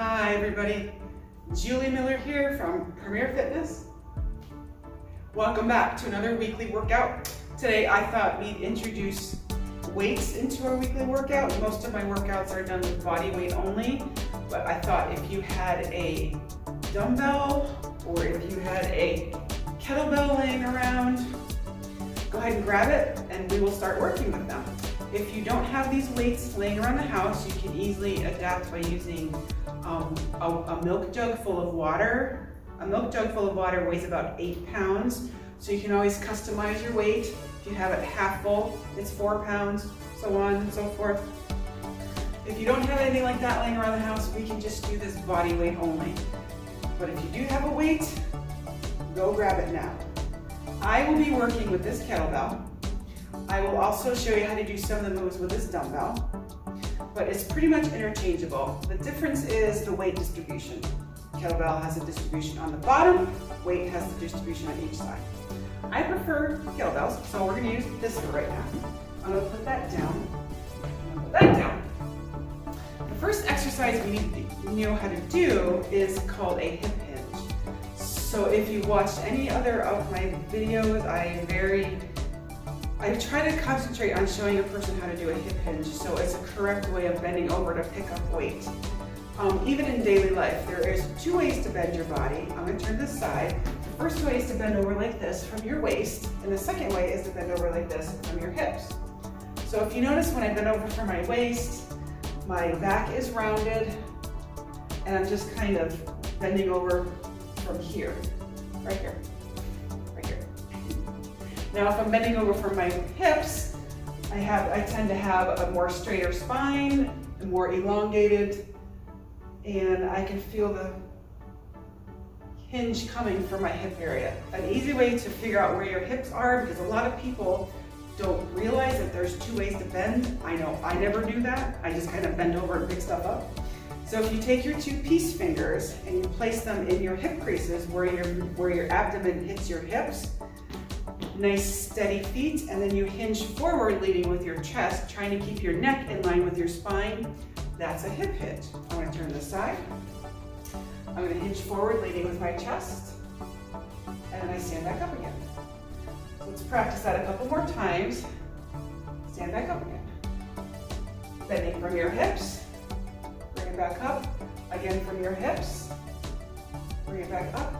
Hi everybody, Julie Miller here from Premier Fitness. Welcome back to another weekly workout. Today I thought we'd introduce weights into our weekly workout. Most of my workouts are done with body weight only, but I thought if you had a dumbbell or if you had a kettlebell laying around, go ahead and grab it and we will start working with them. If you don't have these weights laying around the house, you can easily adapt by using a milk jug full of water. A milk jug full of water weighs about 8 pounds, so you can always customize your weight. If you have it half full, it's 4 pounds, so on and so forth. If you don't have anything like that laying around the house, we can just do this body weight only. But if you do have a weight, go grab it now. I will be working with this kettlebell. I will also show you how to do some of the moves with this dumbbell, but it's pretty much interchangeable. The difference is the weight distribution. Kettlebell has a distribution on the bottom, weight has the distribution on each side. I prefer kettlebells, so we're gonna use this for right now. I'm gonna put that down, put that down. The first exercise we need to know how to do is called a hip hinge. So if you watched any other of my videos, I try to concentrate on showing a person how to do a hip hinge, so it's a correct way of bending over to pick up weight. Even in daily life, there is 2 ways to bend your body. I'm going to turn this side. The first way is to bend over like this from your waist, and the second way is to bend over like this from your hips. So if you notice when I bend over from my waist, my back is rounded, and I'm just kind of bending over from here, right here. Now, if I'm bending over from my hips, I tend to have a more straighter spine, more elongated, and I can feel the hinge coming from my hip area. An easy way to figure out where your hips are, because a lot of people don't realize that there's 2 ways to bend. I know I never do that. I just kind of bend over and pick stuff up. So if you take your 2 peace fingers and you place them in your hip creases where your abdomen hits your hips, nice steady feet, and then you hinge forward leading with your chest, trying to keep your neck in line with your spine. That's a hip hinge. I'm going to turn this side. I'm going to hinge forward leading with my chest, and then I stand back up again. So let's practice that a couple more times. Stand back up again. Bending from your hips, bring it back up. Again from your hips, bring it back up.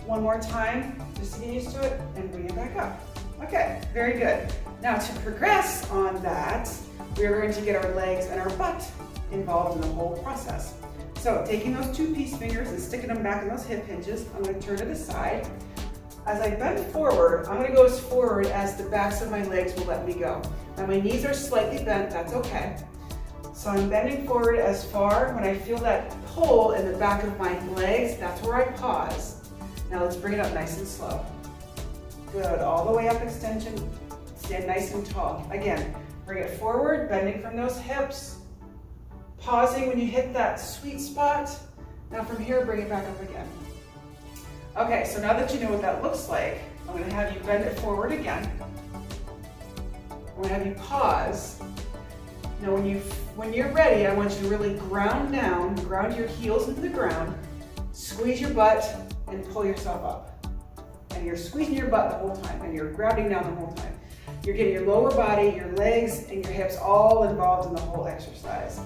One more time, just to get used to it, and bring it back up. Okay, very good. Now to progress on that, we are going to get our legs and our butt involved in the whole process. So taking those 2 peace fingers and sticking them back in those hip hinges, I'm going to turn to the side. As I bend forward, I'm going to go as forward as the backs of my legs will let me go. Now my knees are slightly bent, that's okay. So I'm bending forward as far. When I feel that pull in the back of my legs, that's where I pause. Now let's bring it up nice and slow. Good, all the way up extension, stand nice and tall. Again, bring it forward, bending from those hips, pausing when you hit that sweet spot. Now from here, bring it back up again. Okay, so now that you know what that looks like, I'm gonna have you bend it forward again. I'm gonna have you pause. Now when you're ready, I want you to really ground down, ground your heels into the ground, squeeze your butt, and pull yourself up. And you're squeezing your butt the whole time, and you're grounding down the whole time. You're getting your lower body, your legs, and your hips all involved in the whole exercise.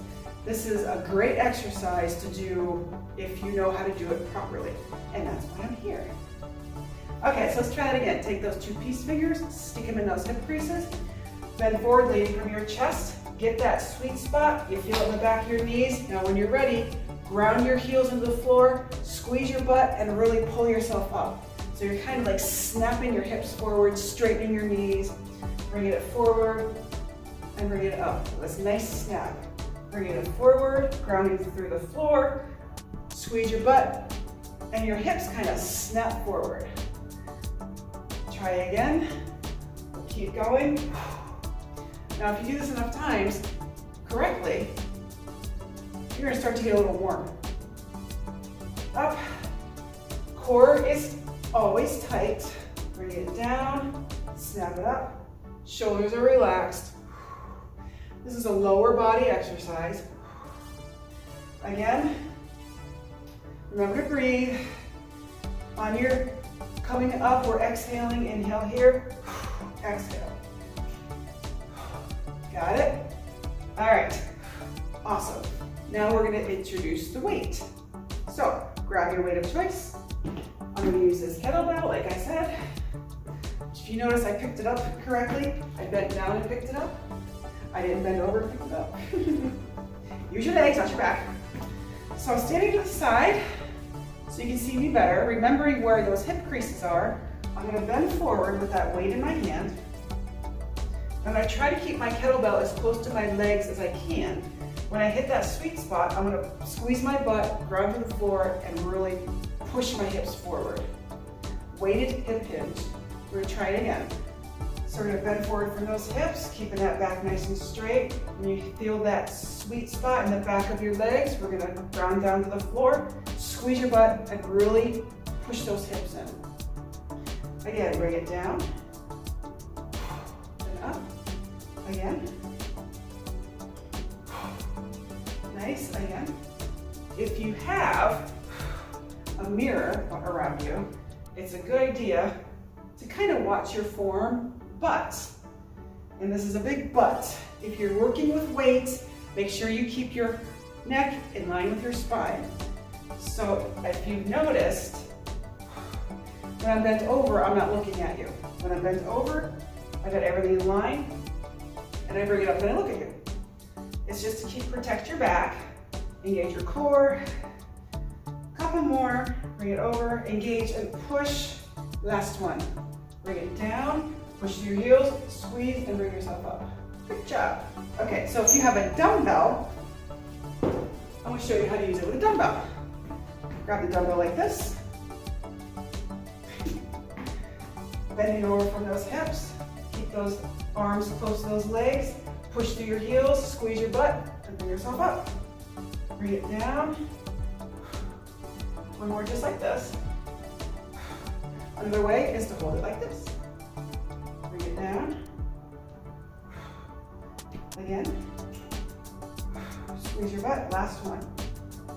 This is a great exercise to do if you know how to do it properly, and that's why I'm here. Okay, so let's try that again. Take those 2 peace fingers, stick them in those hip creases, bend forward, leading from your chest, get that sweet spot, you feel it in the back of your knees. Now when you're ready, ground your heels into the floor, squeeze your butt, and really pull yourself up. So you're kind of like snapping your hips forward, straightening your knees, bringing it forward, and bringing it up. This nice snap. Bringing it forward, grounding through the floor, squeeze your butt, and your hips kind of snap forward. Try again. Keep going. Now if you do this enough times correctly, you're going to start to get a little warm. Up. Core is always tight. Bring it down, snap it up. Shoulders are relaxed. This is a lower body exercise. Again, Remember to breathe. On your coming up, we're exhaling. Inhale here, exhale. Got it? All right, awesome. Now we're gonna introduce the weight. So grab your weight of choice. I'm gonna use this kettlebell, like I said. If you notice I picked it up correctly, I bent down and picked it up. I didn't bend over and pick it up. Use your legs, not your back. So I'm standing to the side so you can see me better. Remembering where those hip creases are, I'm gonna bend forward with that weight in my hand. I'm gonna try to keep my kettlebell as close to my legs as I can. When I hit that sweet spot, I'm gonna squeeze my butt, grab to the floor, and really push my hips forward. Weighted hip hinge. We're gonna try it again. So we're gonna bend forward from those hips, keeping that back nice and straight. When you feel that sweet spot in the back of your legs, we're gonna ground down to the floor, squeeze your butt, and really push those hips in. Again, bring it down, and up, again. Nice, again. If you have a mirror around you, it's a good idea to kind of watch your form, but, and this is a big but, if you're working with weights, make sure you keep your neck in line with your spine. So if you've noticed, when I'm bent over, I'm not looking at you. When I'm bent over, I got everything in line, and I bring it up and I look at you. It's just to protect your back, engage your core. Couple more, bring it over, engage and push. Last one. Bring it down, push through your heels, squeeze and bring yourself up. Good job. Okay, so if you have a dumbbell, I'm going to show you how to use it with a dumbbell. Grab the dumbbell like this. Bending over from those hips. Keep those arms close to those legs. Push through your heels, squeeze your butt, and bring yourself up. Bring it down. One more just like this. Another way is to hold it like this. Bring it down. Again. Squeeze your butt. Last one.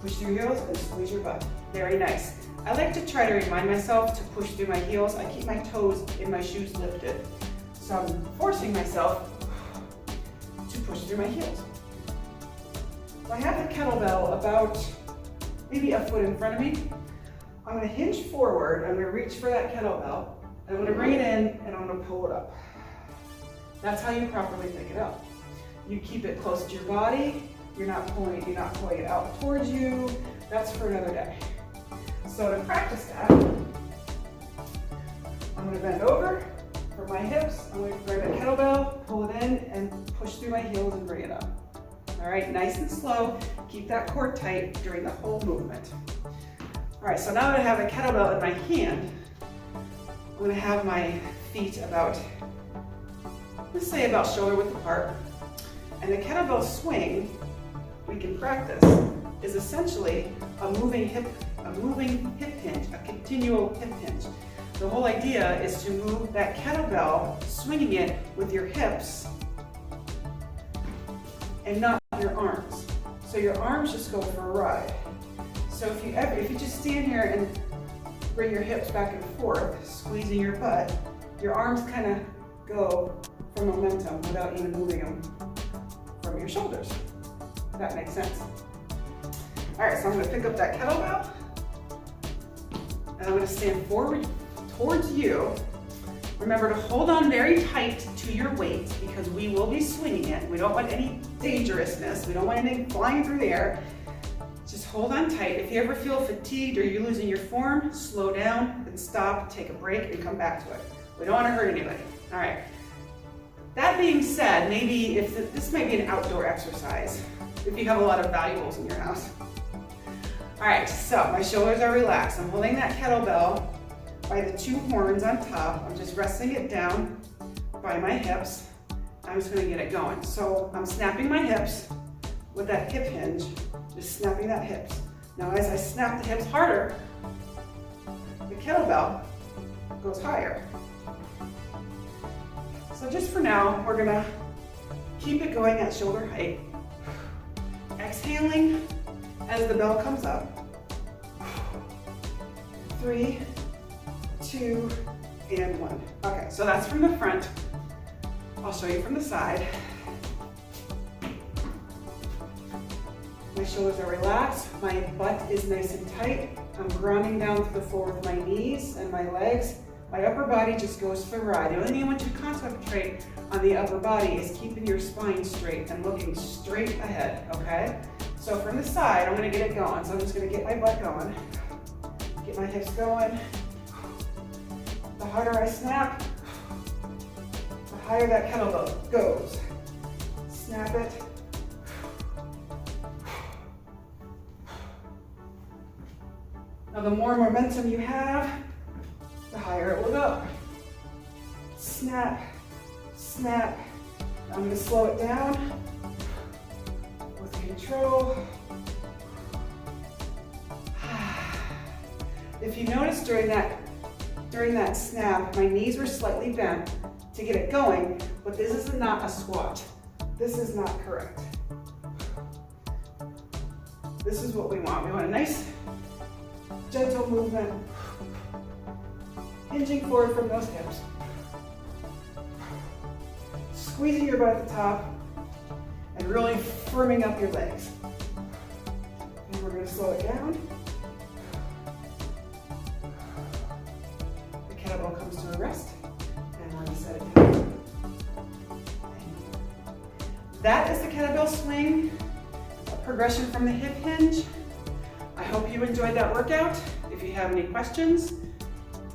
Push through your heels and squeeze your butt. Very nice. I like to try to remind myself to push through my heels. I keep my toes in my shoes lifted. So I'm forcing myself to push through my heels. So I have the kettlebell about maybe a foot in front of me. I'm going to hinge forward. I'm going to reach for that kettlebell. And I'm going to bring it in and I'm going to pull it up. That's how you properly pick it up. You keep it close to your body. You're not pulling it out towards you. That's for another day. So to practice that, I'm going to bend over for my hips. I'm going to grab a kettlebell, pull it in, and push through my heels and bring it up. All right, nice and slow. Keep that core tight during the whole movement. All right, so now that I have a kettlebell in my hand, I'm going to have my feet about, let's say about shoulder width apart. And the kettlebell swing, we can practice, is essentially a moving hip hinge, a continual hip hinge. The whole idea is to move that kettlebell, swinging it with your hips and not your arms. So your arms just go for a ride. So if you just stand here and bring your hips back and forth, squeezing your butt, your arms kind of go for momentum without even moving them from your shoulders. If that makes sense. All right, so I'm going to pick up that kettlebell and I'm going to stand forward towards you. Remember to hold on very tight to your weight because we will be swinging it. We don't want any dangerousness. We don't want anything flying through the air. Just hold on tight. If you ever feel fatigued or you're losing your form, slow down, then stop, take a break, and come back to it. We don't want to hurt anybody. All right. That being said, maybe if this might be an outdoor exercise, if you have a lot of valuables in your house. All right, so my shoulders are relaxed. I'm holding that kettlebell by the two horns on top. I'm just resting it down by my hips. I'm just going to get it going. So I'm snapping my hips with that hip hinge, just snapping that hips. Now as I snap the hips harder, the kettlebell goes higher. So just for now, we're going to keep it going at shoulder height. Exhaling as the bell comes up. 3, 2, and 1. Okay, so that's from the front. I'll show you from the side. My shoulders are relaxed, my butt is nice and tight. I'm grounding down to the floor with my knees and my legs. My upper body just goes for the ride. The only thing I want you to concentrate on the upper body is keeping your spine straight and looking straight ahead, okay? So from the side, I'm gonna get it going. So I'm just gonna get my butt going, get my hips going. The harder I snap, the higher that kettlebell goes. Snap it. Now the more momentum you have, the higher it will go. Snap, snap. I'm going to slow it down with control. If you notice during that snap, my knees were slightly bent to get it going, but this is not a squat. This is not correct. This is what we want. We want a nice, gentle movement, hinging forward from those hips, squeezing your butt at the top, and really firming up your legs. And we're going to slow it down. The kettlebell comes to a rest, and we're going to set it down. That is the kettlebell swing, a progression from the hip hinge. I hope you enjoyed that workout. If you have any questions,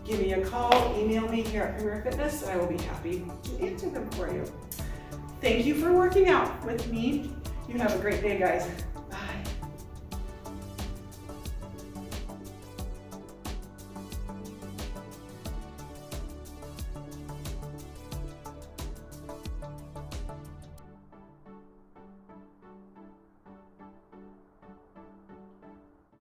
give me a call, email me here at Premier Fitness, and I will be happy to answer them for you. Thank you for working out with me. You have a great day, guys.